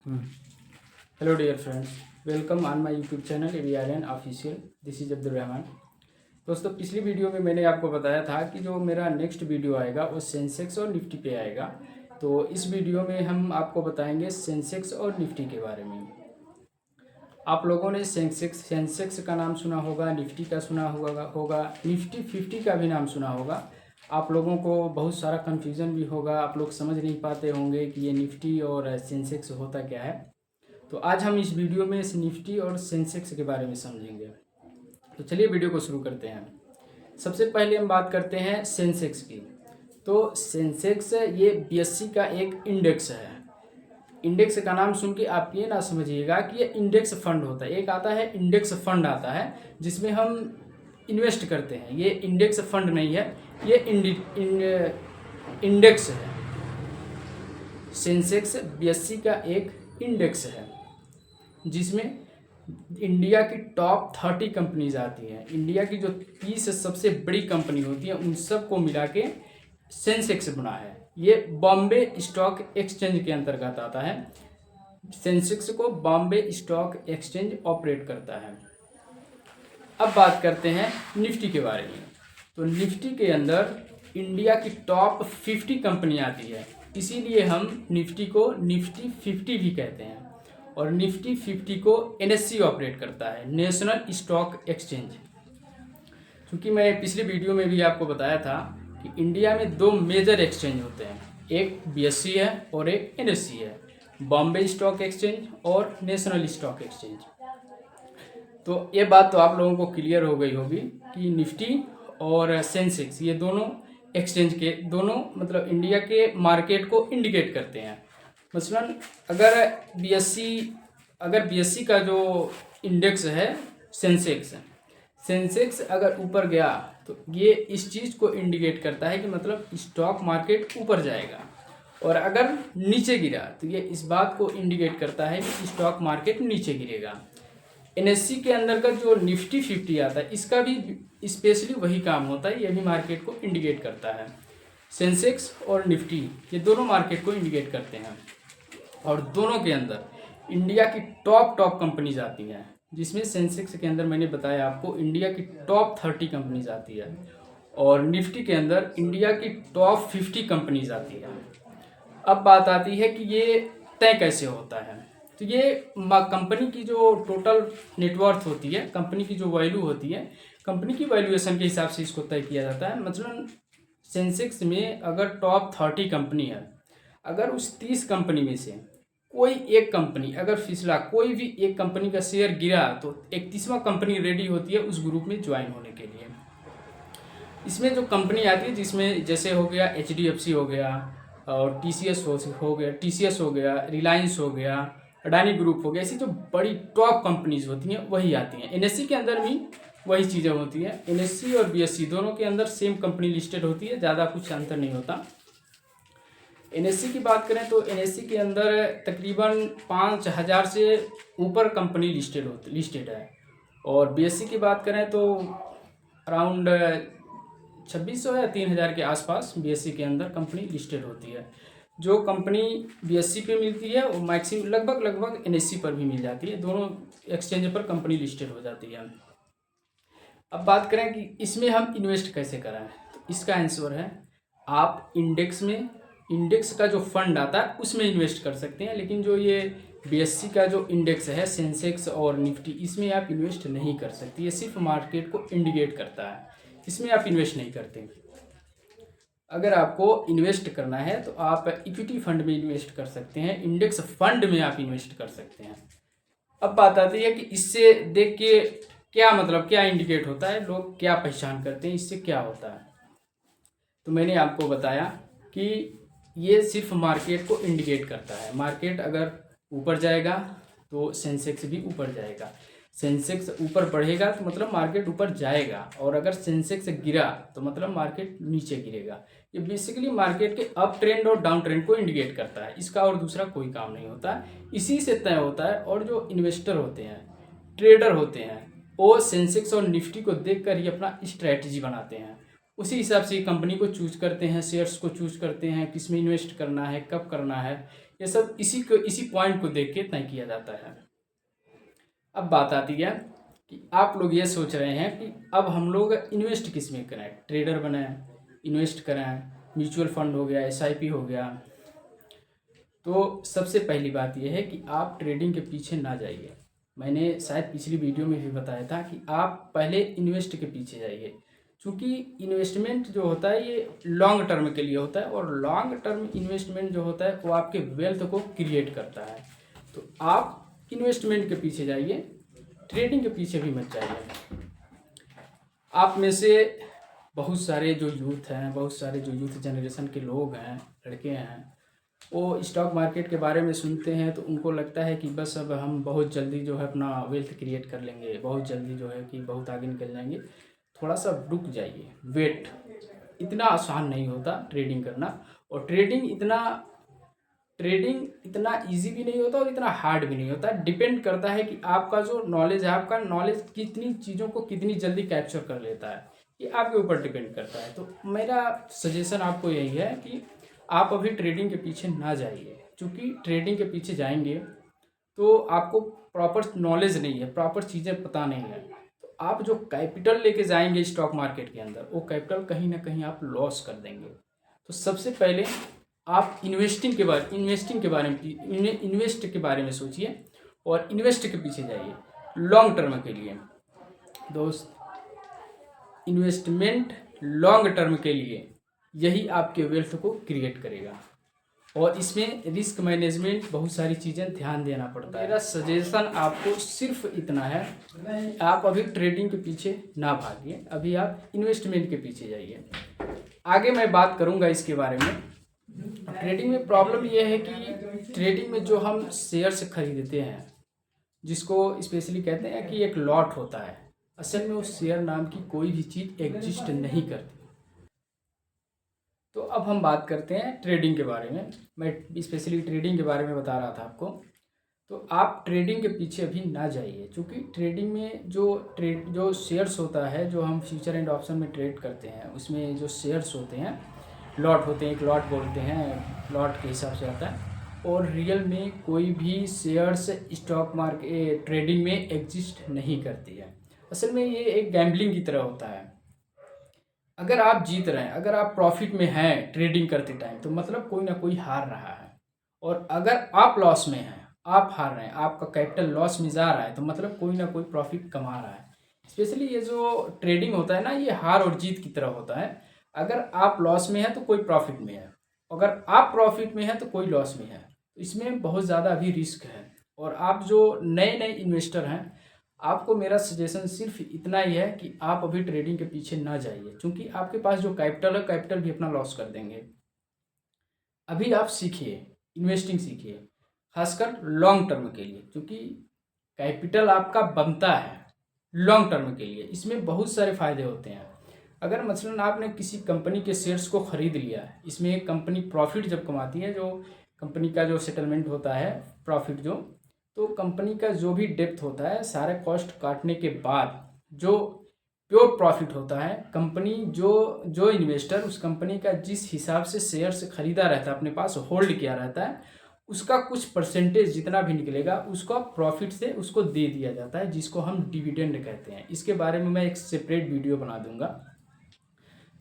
Hello dear friends, welcome on my YouTube channel ABRN official. This is Abdul Rahman. दोस्तों, पिछली video में मैंने आपको बताया था कि जो मेरा नेक्स्ट वीडियो आएगा वो सेंसेक्स और निफ्टी पे आएगा। तो इस वीडियो में हम आपको बताएंगे सेंसेक्स और निफ्टी के बारे में। आप लोगों ने सेंसेक्स का नाम सुना होगा, निफ्टी का सुना होगा, निफ्टी 50 का भी नाम सुना होगा। आप लोगों को बहुत सारा कन्फ्यूज़न भी होगा, आप लोग समझ नहीं पाते होंगे कि ये निफ्टी और सेंसेक्स होता क्या है। तो आज हम इस वीडियो में इस निफ्टी और सेंसेक्स के बारे में समझेंगे। तो चलिए वीडियो को शुरू करते हैं। सबसे पहले हम बात करते हैं सेंसेक्स की। तो सेंसेक्स ये BSE का एक इंडेक्स है। इंडेक्स का नाम सुन के आप ये ना समझिएगा कि ये इंडेक्स फंड होता है। एक आता है इंडेक्स फंड आता है जिसमें हम इन्वेस्ट करते हैं। ये इंडेक्स फंड नहीं है, ये इंडेक्स है। सेंसेक्स BSE का एक इंडेक्स है जिसमें इंडिया की टॉप 30 कंपनीज आती हैं। इंडिया की जो 30 सबसे बड़ी कंपनी होती है उन सबको मिला के सेंसेक्स बना है। ये बॉम्बे स्टॉक एक्सचेंज के अंतर्गत आता है। सेंसेक्स को बॉम्बे स्टॉक एक्सचेंज ऑपरेट करता है। अब बात करते हैं निफ्टी के बारे में। तो निफ्टी के अंदर इंडिया की टॉप 50 कंपनी आती है, इसीलिए हम निफ्टी को निफ्टी 50 भी कहते हैं। और निफ्टी 50 को NSE ऑपरेट करता है, नेशनल स्टॉक एक्सचेंज। क्योंकि मैं पिछले वीडियो में भी आपको बताया था कि इंडिया में दो मेजर एक्सचेंज होते हैं, एक BSE है और एक NSE है, बॉम्बे स्टॉक एक्सचेंज और नेशनल स्टॉक एक्सचेंज। तो ये बात तो आप लोगों को क्लियर हो गई होगी कि निफ्टी और सेंसेक्स ये दोनों एक्सचेंज के दोनों मतलब इंडिया के मार्केट को इंडिकेट करते हैं। मसलन अगर BSE का जो इंडेक्स है सेंसेक्स अगर ऊपर गया तो ये इस चीज़ को इंडिकेट करता है कि मतलब स्टॉक मार्केट ऊपर जाएगा, और अगर नीचे गिरा तो ये इस बात को इंडिकेट करता है कि स्टॉक मार्केट नीचे गिरेगा। NSE के अंदर का जो निफ्टी 50 आता है इसका भी स्पेशली वही काम होता है, ये भी मार्केट को इंडिकेट करता है। सेंसेक्स और निफ्टी ये दोनों मार्केट को इंडिकेट करते हैं, और दोनों के अंदर इंडिया की टॉप कंपनीज आती हैं, जिसमें सेंसेक्स के अंदर मैंने बताया आपको इंडिया की टॉप 30 कंपनीज आती है, और निफ्टी के अंदर इंडिया की टॉप 50 कंपनीज आती है। अब बात आती है कि ये तय कैसे होता है। तो ये कंपनी की जो टोटल नेटवर्थ होती है, कंपनी की जो वैल्यू होती है, कंपनी की वैल्यूएशन के हिसाब से इसको तय किया जाता है। मतलब सेंसेक्स में अगर टॉप 30 कंपनी है, अगर उस 30 कंपनी में से कोई एक कंपनी अगर फिसला, कोई भी एक कंपनी का शेयर गिरा, तो 31वां कंपनी रेडी होती है उस ग्रुप में ज्वाइन होने के लिए। इसमें जो कंपनी आती है जिसमें जैसे हो गया HDFC हो गया, और TCS हो गया, रिलायंस हो गया, अडानी ग्रुप हो गया, ऐसी जो बड़ी टॉप कंपनीज होती हैं वही आती हैं। NSE के अंदर भी वही चीज़ें होती हैं। NSE और BSE दोनों के अंदर सेम कंपनी लिस्टेड होती है, ज़्यादा कुछ अंतर नहीं होता। NSE की बात करें तो NSE के अंदर तकरीबन 5000 से ऊपर कंपनी लिस्टेड है, और BSE की बात करें तो अराउंड 2600 या 3000 के आसपास BSE के अंदर कंपनी लिस्टेड होती है। जो कंपनी BSE पे मिलती है वो मैक्सिमम लगभग NSE पर भी मिल जाती है, दोनों एक्सचेंज पर कंपनी लिस्टेड हो जाती है। अब बात करें कि इसमें हम इन्वेस्ट कैसे कराएं, तो इसका आंसर है आप इंडेक्स का जो फंड आता है उसमें इन्वेस्ट कर सकते हैं। लेकिन जो ये BSE का जो इंडेक्स है सेंसेक्स और निफ्टी, इसमें आप इन्वेस्ट नहीं कर सकते। ये सिर्फ मार्केट को इंडिकेट करता है, इसमें आप इन्वेस्ट नहीं करते। अगर आपको इन्वेस्ट करना है तो आप इक्विटी फंड में इन्वेस्ट कर सकते हैं, इंडेक्स फंड में आप इन्वेस्ट कर सकते हैं। अब बात आती है कि इससे देख के क्या इंडिकेट होता है, लोग क्या पहचान करते हैं, इससे क्या होता है। तो मैंने आपको बताया कि ये सिर्फ मार्केट को इंडिकेट करता है। मार्केट अगर ऊपर जाएगा तो सेंसेक्स भी ऊपर जाएगा, सेंसेक्स ऊपर बढ़ेगा तो मतलब मार्केट ऊपर जाएगा, और अगर सेंसेक्स गिरा तो मतलब मार्केट नीचे गिरेगा। ये बेसिकली मार्केट के अप ट्रेंड और डाउन ट्रेंड को इंडिकेट करता है, इसका और दूसरा कोई काम नहीं होता, इसी से तय होता है। और जो इन्वेस्टर होते हैं, ट्रेडर होते हैं, वो सेंसेक्स और निफ्टी को देखकर ही अपना स्ट्रैटेजी बनाते हैं, उसी हिसाब से कंपनी को चूज करते हैं, शेयर्स को चूज करते हैं, किस में इन्वेस्ट करना है, कब करना है, ये सब इसी पॉइंट को देख के तय किया जाता है। अब बात आती है कि आप लोग ये सोच रहे हैं कि अब हम लोग इन्वेस्ट किस में करें, ट्रेडर बने, इन्वेस्ट करें, म्यूचुअल फंड हो गया, एसआईपी हो गया। तो सबसे पहली बात यह है कि आप ट्रेडिंग के पीछे ना जाइए। मैंने शायद पिछली वीडियो में भी बताया था कि आप पहले इन्वेस्ट के पीछे जाइए, क्योंकि इन्वेस्टमेंट जो होता है ये लॉन्ग टर्म के लिए होता है, और लॉन्ग टर्म इन्वेस्टमेंट जो होता है वो आपके वेल्थ को क्रिएट करता है। तो आप इन्वेस्टमेंट के पीछे जाइए, ट्रेडिंग के पीछे भी मत जाइए। आप में से बहुत सारे जो यूथ हैं, बहुत सारे जो यूथ जनरेशन के लोग हैं, लड़के हैं, वो स्टॉक मार्केट के बारे में सुनते हैं तो उनको लगता है कि बस अब हम बहुत जल्दी जो है अपना वेल्थ क्रिएट कर लेंगे, बहुत जल्दी जो है कि बहुत आगे निकल जाएंगे। थोड़ा सा रुक जाइए, वेट। इतना आसान नहीं होता ट्रेडिंग करना, और ट्रेडिंग इतना इजी भी नहीं होता और इतना हार्ड भी नहीं होता। डिपेंड करता है कि आपका जो नॉलेज है, आपका नॉलेज कितनी चीज़ों को कितनी जल्दी कैप्चर कर लेता है, ये आपके ऊपर डिपेंड करता है। तो मेरा सजेशन आपको यही है कि आप अभी ट्रेडिंग के पीछे ना जाइए, क्योंकि ट्रेडिंग के पीछे जाएंगे तो आपको प्रॉपर नॉलेज नहीं है, प्रॉपर चीज़ें पता नहीं है। तो आप जो कैपिटल लेके जाएंगे स्टॉक मार्केट के अंदर, वो कैपिटल कहीं ना कहीं आप लॉस कर देंगे। तो सबसे पहले आप इन्वेस्ट के बारे में सोचिए और इन्वेस्ट के पीछे जाइए लॉन्ग टर्म के लिए। दोस्त, इन्वेस्टमेंट लॉन्ग टर्म के लिए यही आपके वेल्थ को क्रिएट करेगा, और इसमें रिस्क मैनेजमेंट बहुत सारी चीज़ें ध्यान देना पड़ता है। मेरा सजेशन आपको सिर्फ इतना है, आप अभी ट्रेडिंग के पीछे ना भागिए, अभी आप इन्वेस्टमेंट के पीछे जाइए। आगे मैं बात करूंगा इसके बारे में। ट्रेडिंग में प्रॉब्लम यह है कि ट्रेडिंग में जो हम शेयर्स खरीदते हैं, जिसको स्पेशली कहते हैं कि एक लॉट होता है, असल में उस शेयर नाम की कोई भी चीज़ एग्जिस्ट नहीं करती। तो अब हम बात करते हैं ट्रेडिंग के बारे में। मैं स्पेशली ट्रेडिंग के बारे में बता रहा था आपको। तो आप ट्रेडिंग के पीछे अभी ना जाइए, क्योंकि ट्रेडिंग में जो शेयर्स होता है, जो हम फ्यूचर एंड ऑप्शन में ट्रेड करते हैं, उसमें जो शेयर्स होते हैं, लॉट होते हैं, एक लॉट बोलते हैं, लॉट के हिसाब से आता है। और रियल में कोई भी शेयर्स स्टॉक मार्केट ट्रेडिंग में एग्जिस्ट नहीं करती है। असल में ये एक गैम्बलिंग की तरह होता है। अगर आप जीत रहे हैं, अगर आप प्रॉफिट में हैं ट्रेडिंग करते टाइम, तो मतलब कोई ना कोई हार रहा है। और अगर आप लॉस में हैं, आप हार रहे हैं, आपका कैपिटल लॉस में जा रहा है, तो मतलब कोई ना कोई प्रॉफिट कमा रहा है। स्पेशली ये जो ट्रेडिंग होता है ना, ये हार और जीत की तरह होता है। अगर आप लॉस में हैं तो कोई प्रॉफिट में है, अगर आप प्रॉफिट में हैं तो कोई लॉस में है। तो इसमें बहुत ज़्यादा अभी रिस्क है। और आप जो नए नए इन्वेस्टर हैं, आपको मेरा सजेशन सिर्फ इतना ही है कि आप अभी ट्रेडिंग के पीछे ना जाइए, क्योंकि आपके पास जो कैपिटल है, कैपिटल भी अपना लॉस कर देंगे। अभी आप सीखिए, इन्वेस्टिंग सीखिए, खासकर लॉन्ग टर्म के लिए, क्योंकि कैपिटल आपका बनता है लॉन्ग टर्म के लिए। इसमें बहुत सारे फ़ायदे होते हैं। अगर मसलन आपने किसी कंपनी के शेयर्स को ख़रीद लिया, इसमें एक कंपनी प्रॉफिट जब कमाती है, जो कंपनी का जो सेटलमेंट होता है, प्रॉफिट जो, तो कंपनी का जो भी डेप्थ होता है, सारे कॉस्ट काटने के बाद जो प्योर प्रॉफिट होता है, कंपनी जो इन्वेस्टर उस कंपनी का जिस हिसाब से शेयर्स खरीदा रहता है, अपने पास होल्ड किया रहता है, उसका कुछ परसेंटेज जितना भी निकलेगा उसका प्रॉफिट से उसको दे दिया जाता है, जिसको हम डिविडेंड कहते हैं। इसके बारे में मैं एक सेपरेट वीडियो बना दूंगा।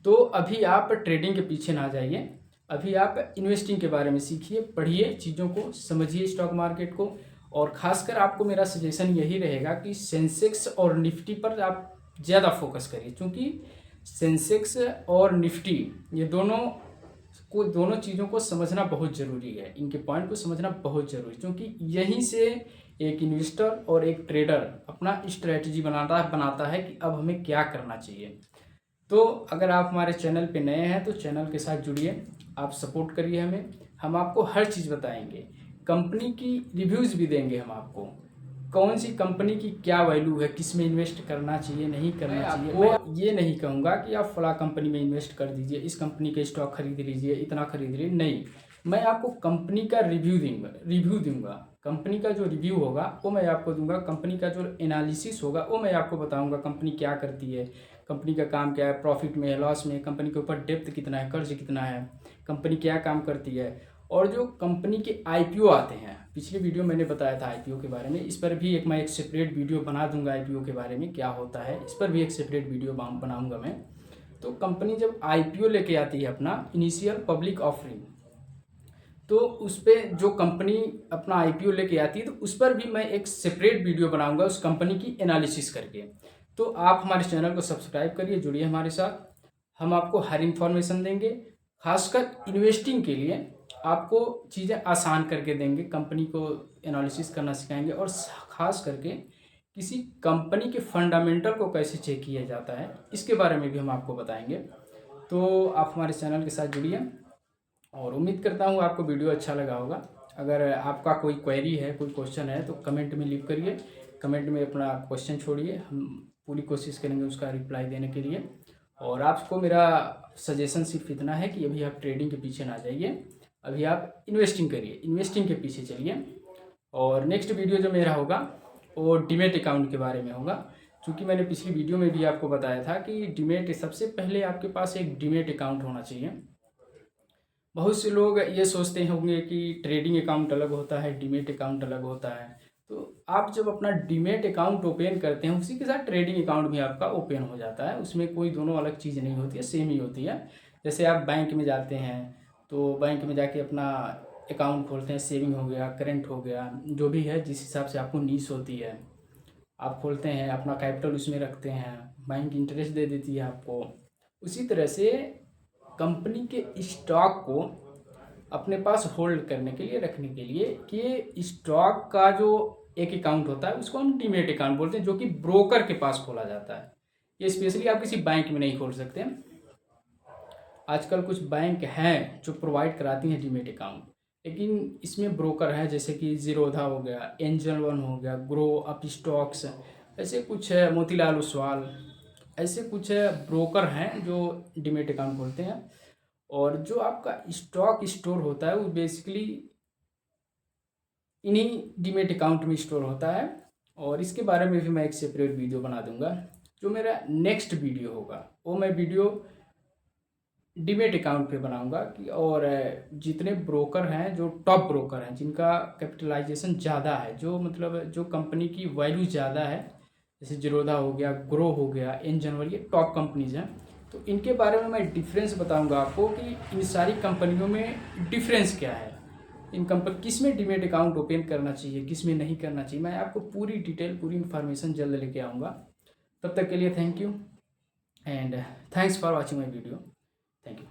तो अभी आप ट्रेडिंग के पीछे ना जाइए, अभी आप इन्वेस्टिंग के बारे में सीखिए, पढ़िए, चीज़ों को समझिए, स्टॉक मार्केट को। और ख़ासकर आपको मेरा सजेशन यही रहेगा कि सेंसेक्स और निफ्टी पर आप ज़्यादा फोकस करिए, क्योंकि सेंसेक्स और निफ्टी ये दोनों चीज़ों को समझना बहुत ज़रूरी है। इनके पॉइंट को समझना बहुत ज़रूरी है, क्योंकि यहीं से एक इन्वेस्टर और एक ट्रेडर अपना स्ट्रेटजी बनाता है कि अब हमें क्या करना चाहिए। तो अगर आप हमारे चैनल पे नए हैं तो चैनल के साथ जुड़िए, आप सपोर्ट करिए हमें। हम आपको हर चीज़ बताएंगे, कंपनी की रिव्यूज़ भी देंगे हम आपको, कौन सी कंपनी की क्या वैल्यू है, किस में इन्वेस्ट करना चाहिए, नहीं करना चाहिए। वो ये नहीं कहूँगा कि आप फला कंपनी में इन्वेस्ट कर दीजिए, इस कंपनी के स्टॉक खरीद लीजिए, इतना खरीद लीजिए, नहीं। मैं आपको कंपनी का रिव्यू दूंगा, कंपनी का जो रिव्यू होगा वो मैं आपको दूंगा, कंपनी का जो एनालिसिस होगा वो मैं आपको बताऊंगा, कंपनी क्या करती है, कंपनी का काम क्या है, प्रॉफिट में है, लॉस में, कंपनी के ऊपर डेप्थ कितना है, कर्ज कितना है, कंपनी क्या काम करती है, और जो कंपनी के आईपीओ आते हैं, पिछले वीडियो मैंने बताया था आईपीओ के बारे में, इस पर भी मैं एक सेपरेट वीडियो बना दूंगा आईपीओ के बारे में क्या होता है, इस पर भी एक सेपरेट वीडियो बनाऊंगा मैं। तो कंपनी जब आईपीओ लेके आती है अपना इनिशियल पब्लिक ऑफरिंग, तो उस पर जो कंपनी अपना आईपीओ लेके आती है तो उस पर भी मैं एक सेपरेट वीडियो बनाऊंगा उस कंपनी की एनालिसिस करके। तो आप हमारे चैनल को सब्सक्राइब करिए, जुड़िए हमारे साथ, हम आपको हर इन्फॉर्मेशन देंगे। खासकर इन्वेस्टिंग के लिए आपको चीज़ें आसान करके देंगे, कंपनी को एनालिसिस करना सिखाएंगे, और ख़ास करके किसी कंपनी के फंडामेंटल को कैसे चेक किया जाता है इसके बारे में भी हम आपको बताएंगे। तो आप हमारे चैनल के साथ जुड़िए, और उम्मीद करता हूँ आपको वीडियो अच्छा लगा होगा। अगर आपका कोई क्वेरी है, कोई क्वेश्चन है, तो कमेंट में लीव करिए, कमेंट में अपना क्वेश्चन छोड़िए, हम पूरी कोशिश करेंगे उसका रिप्लाई देने के लिए। और आपको मेरा सजेशन सिर्फ इतना है कि अभी आप ट्रेडिंग के पीछे ना जाइए, अभी आप इन्वेस्टिंग करिए, इन्वेस्टिंग के पीछे चलिए। और नेक्स्ट वीडियो जो मेरा होगा वो डीमेट अकाउंट के बारे में होगा, क्योंकि मैंने पिछली वीडियो में भी आपको बताया था कि डीमेट, सबसे पहले आपके पास एक डीमेट अकाउंट होना चाहिए। बहुत से लोग ये सोचते होंगे कि ट्रेडिंग अकाउंट अलग होता है, डीमेट अकाउंट अलग होता है। तो आप जब अपना डीमेट अकाउंट ओपन करते हैं उसी के साथ ट्रेडिंग अकाउंट भी आपका ओपन हो जाता है, उसमें कोई दोनों अलग चीज़ नहीं होती है, सेम ही होती है। जैसे आप बैंक में जाते हैं तो बैंक में जाके अपना अकाउंट खोलते हैं, सेविंग हो गया, करेंट हो गया, जो भी है जिस हिसाब से आपको नीड्स होती है आप खोलते हैं, अपना कैपिटल उसमें रखते हैं, बैंक इंटरेस्ट दे देती है आपको। उसी तरह से कंपनी के स्टॉक को अपने पास होल्ड करने के लिए, रखने के लिए, कि स्टॉक का जो एक अकाउंट होता है उसको हम डीमेट अकाउंट बोलते हैं, जो कि ब्रोकर के पास खोला जाता है। ये स्पेशली आप किसी बैंक में नहीं खोल सकते। आजकल कुछ बैंक हैं जो प्रोवाइड कराती हैं डीमेट अकाउंट, लेकिन इसमें ब्रोकर हैं, जैसे कि जीरोधा हो गया, एंजल वन हो गया, ग्रो अप स्टॉक्स, ऐसे कुछ है, मोतीलाल ओसवाल, ऐसे कुछ ब्रोकर हैं जो डीमेट अकाउंट खोलते हैं। और जो आपका स्टॉक स्टोर होता है वो बेसिकली इन्हीं डीमेट अकाउंट में स्टोर होता है। और इसके बारे में भी मैं एक सेपरेट वीडियो बना दूंगा। जो मेरा नेक्स्ट वीडियो होगा वो मैं वीडियो डीमेट अकाउंट पे बनाऊंगा कि, और जितने ब्रोकर हैं, जो टॉप ब्रोकर हैं, जिनका कैपिटलाइजेशन ज़्यादा है, जो मतलब जो कंपनी की वैल्यू ज़्यादा है, जैसे जीरोधा हो गया, ग्रो हो गया, एंजल वन, ये टॉप कंपनीज हैं। तो इनके बारे में मैं डिफरेंस बताऊंगा आपको कि इन सारी कंपनियों में डिफरेंस क्या है, इन कंपनी किस में डीमेट अकाउंट ओपन करना चाहिए, किस में नहीं करना चाहिए। मैं आपको पूरी डिटेल, पूरी इन्फॉर्मेशन जल्द लेके आऊँगा। तब तक के लिए thank you, and thanks for watching my video. Thank you.